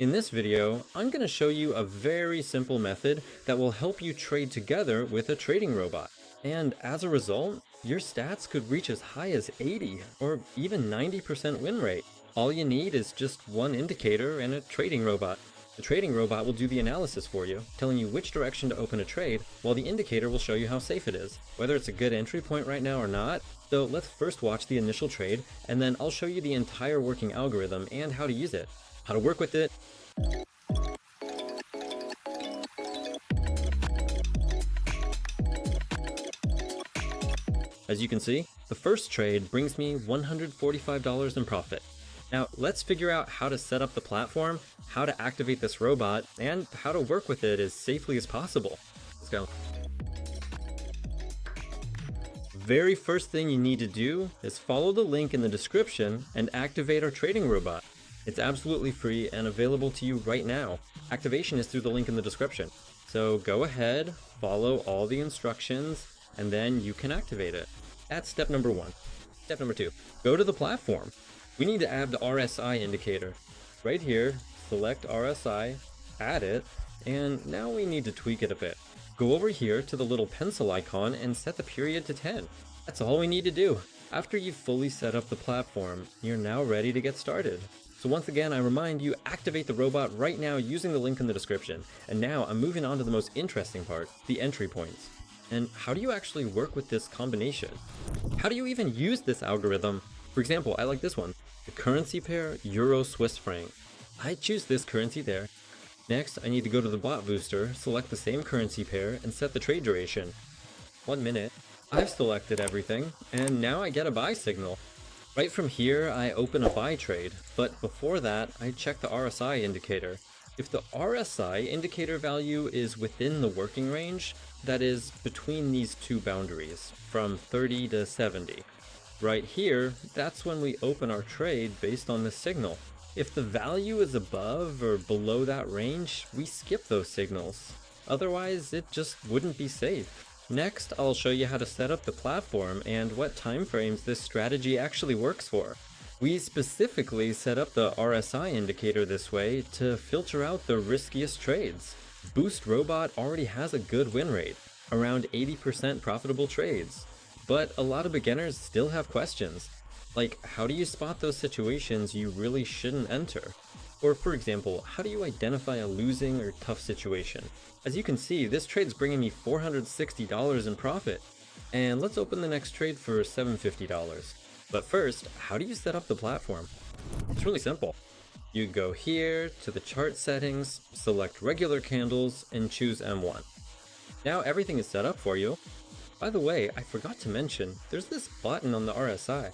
In this video, I'm going to show you a very simple method that will help you trade together with a trading robot. And as a result, your stats could reach as high as 80 or even 90% win rate. All you need is just one indicator and a trading robot. The trading robot will do the analysis for you, telling you which direction to open a trade, while the indicator will show you how safe it is, whether it's a good entry point right now or not. So let's first watch the initial trade, and then I'll show you the entire working algorithm and how to use it, how to work with it. As you can see, the first trade brings me $145 in profit. Now let's figure out how to set up the platform, how to activate this robot, and how to work with it as safely as possible. Let's go. Very first thing you need to do is follow the link in the description and activate our trading robot. It's absolutely free and available to you right now. Activation is through the link in the description. So go ahead, follow all the instructions, and then you can activate it. That's step number one. Step number two, go to the platform. We need to add the RSI indicator. Right here, select RSI, add it, and now we need to tweak it a bit. Go over here to the little pencil icon and set the period to 10. That's all we need to do. After you've fully set up the platform, you're now ready to get started. So once again, I remind you, activate the robot right now using the link in the description. And now I'm moving on to the most interesting part, the entry points. And how do you actually work with this combination? How do you even use this algorithm? For example, I like this one, the currency pair Euro Swiss franc. I choose this currency there. Next, I need to go to the bot booster, select the same currency pair, and set the trade duration. 1 minute. I've selected everything, and now I get a buy signal. Right from here, I open a buy trade, but before that, I check the RSI indicator. If the RSI indicator value is within the working range, that is between these two boundaries, from 30 to 70. Right here, that's when we open our trade based on the signal. If the value is above or below that range, we skip those signals. Otherwise, it just wouldn't be safe. Next, I'll show you how to set up the platform and what timeframes this strategy actually works for. We specifically set up the RSI indicator this way to filter out the riskiest trades. Boost Robot already has a good win rate, around 80% profitable trades. But a lot of beginners still have questions, like how do you spot those situations you really shouldn't enter? Or for example, how do you identify a losing or tough situation? As you can see, this trade's bringing me $460 in profit. And let's open the next trade for $750. But first, how do you set up the platform? It's really simple. You go here to the chart settings, select regular candles, and choose M1. Now everything is set up for you. By the way, I forgot to mention, there's this button on the RSI.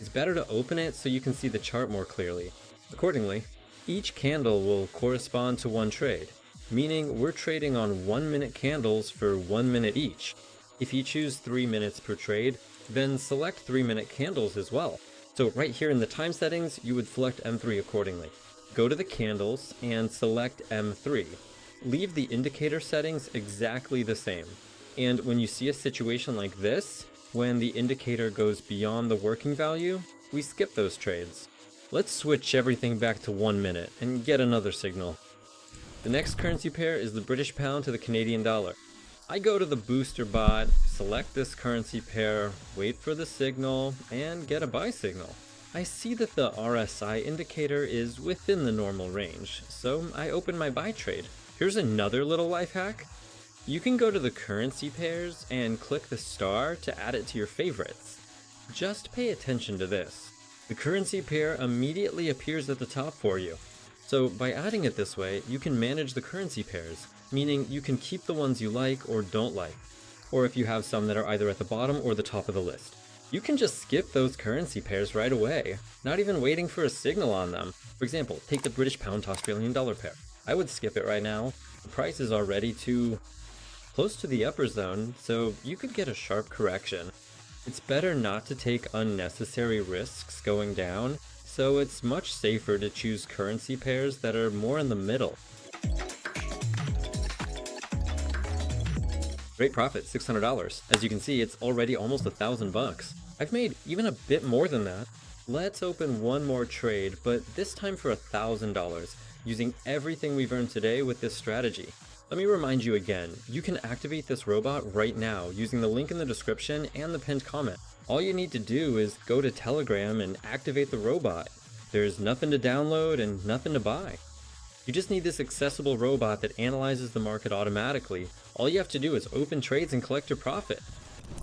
It's better to open it so you can see the chart more clearly. Accordingly, each candle will correspond to one trade, meaning we're trading on 1 minute candles for 1 minute each. If you choose 3 minutes per trade, then select 3 minute candles as well. So right here in the time settings, you would select M3 accordingly. Go to the candles and select M3. Leave the indicator settings exactly the same. And when you see a situation like this, when the indicator goes beyond the working value, we skip those trades. Let's switch everything back to 1 minute and get another signal. The next currency pair is the British pound to the Canadian dollar. I go to the booster bot, select this currency pair, wait for the signal, and get a buy signal. I see that the RSI indicator is within the normal range, so I open my buy trade. Here's another little life hack. You can go to the currency pairs and click the star to add it to your favorites. Just pay attention to this. The currency pair immediately appears at the top for you. So by adding it this way, you can manage the currency pairs, meaning you can keep the ones you like or don't like. Or if you have some that are either at the bottom or the top of the list. You can just skip those currency pairs right away, not even waiting for a signal on them. For example, take the British pound to Australian dollar pair. I would skip it right now. The price is already too close to the upper zone, so you could get a sharp correction. It's better not to take unnecessary risks going down, so it's much safer to choose currency pairs that are more in the middle. Great profit, $600. As you can see, it's already almost $1,000. I've made even a bit more than that. Let's open one more trade, but this time for $1,000. using everything we've earned today with this strategy. Let me remind you again, you can activate this robot right now using the link in the description and the pinned comment. All you need to do is go to Telegram and activate the robot. There's nothing to download and nothing to buy. You just need this accessible robot that analyzes the market automatically. All you have to do is open trades and collect your profit.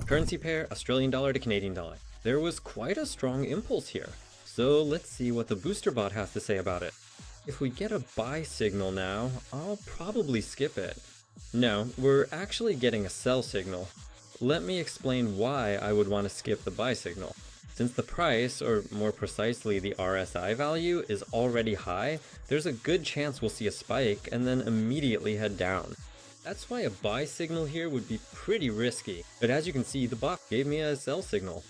Currency pair, Australian dollar to Canadian dollar. There was quite a strong impulse here. So let's see what the booster bot has to say about it. If we get a buy signal now, I'll probably skip it. No, we're actually getting a sell signal. Let me explain why I would want to skip the buy signal. Since the price, or more precisely the RSI value, is already high, there's a good chance we'll see a spike and then immediately head down. That's why a buy signal here would be pretty risky, but as you can see, the bot gave me a sell signal.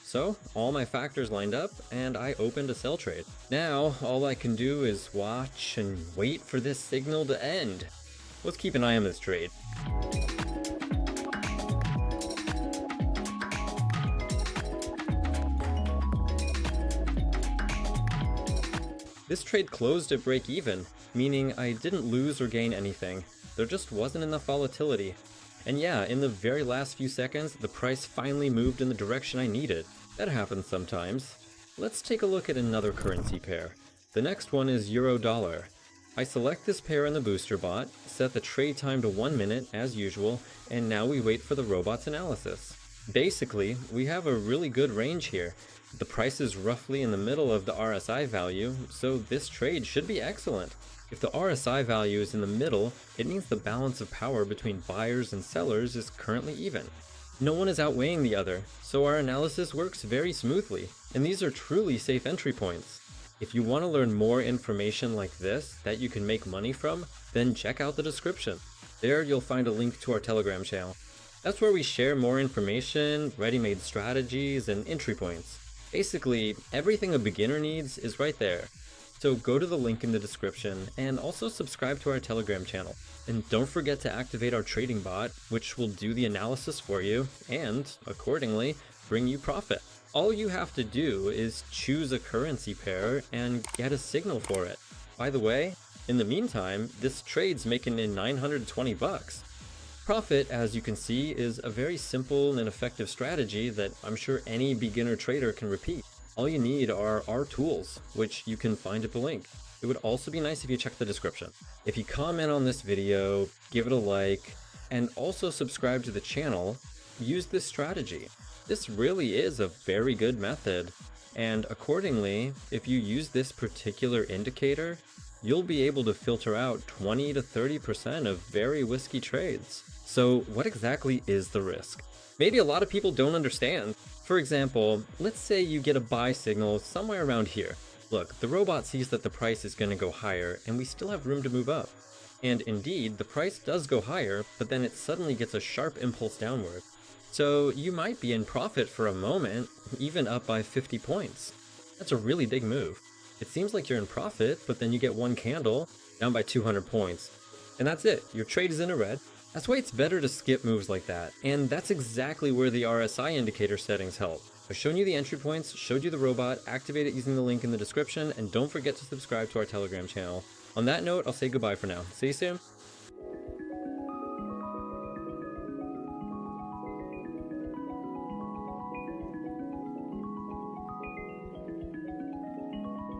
So, all my factors lined up, and I opened a sell trade. Now, all I can do is watch and wait for this signal to end. Let's keep an eye on this trade. This trade closed at break even, meaning I didn't lose or gain anything. There just wasn't enough volatility. And yeah, in the very last few seconds, the price finally moved in the direction I needed. That happens sometimes. Let's take a look at another currency pair. The next one is Euro Dollar. I select this pair in the booster bot, set the trade time to 1 minute as usual, and now we wait for the robot's analysis. Basically, we have a really good range here. The price is roughly in the middle of the RSI value, so this trade should be excellent. If the RSI value is in the middle, it means the balance of power between buyers and sellers is currently even. No one is outweighing the other, so our analysis works very smoothly, and these are truly safe entry points. If you want to learn more information like this that you can make money from, then check out the description. There you'll find a link to our Telegram channel. That's where we share more information, ready-made strategies, and entry points. Basically, everything a beginner needs is right there. So go to the link in the description and also subscribe to our Telegram channel. And don't forget to activate our trading bot, which will do the analysis for you and, accordingly, bring you profit. All you have to do is choose a currency pair and get a signal for it. By the way, in the meantime, this trade's making in 920 bucks. Profit, as you can see, is a very simple and effective strategy that I'm sure any beginner trader can repeat. All you need are our tools, which you can find at the link. It would also be nice if you check the description. If you comment on this video, give it a like, and also subscribe to the channel, use this strategy. This really is a very good method, and accordingly, if you use this particular indicator, you'll be able to filter out 20 to 30% of very risky trades. So what exactly is the risk? Maybe a lot of people don't understand. For example, let's say you get a buy signal somewhere around here. Look, the robot sees that the price is going to go higher and we still have room to move up. And indeed, the price does go higher, but then it suddenly gets a sharp impulse downward. So you might be in profit for a moment, even up by 50 points. That's a really big move. It seems like you're in profit, but then you get one candle, down by 200 points. And that's it, your trade is in the red. That's why it's better to skip moves like that, and that's exactly where the RSI indicator settings help. I've shown you the entry points, showed you the robot, activate it using the link in the description, and don't forget to subscribe to our Telegram channel. On that note, I'll say goodbye for now. See you soon!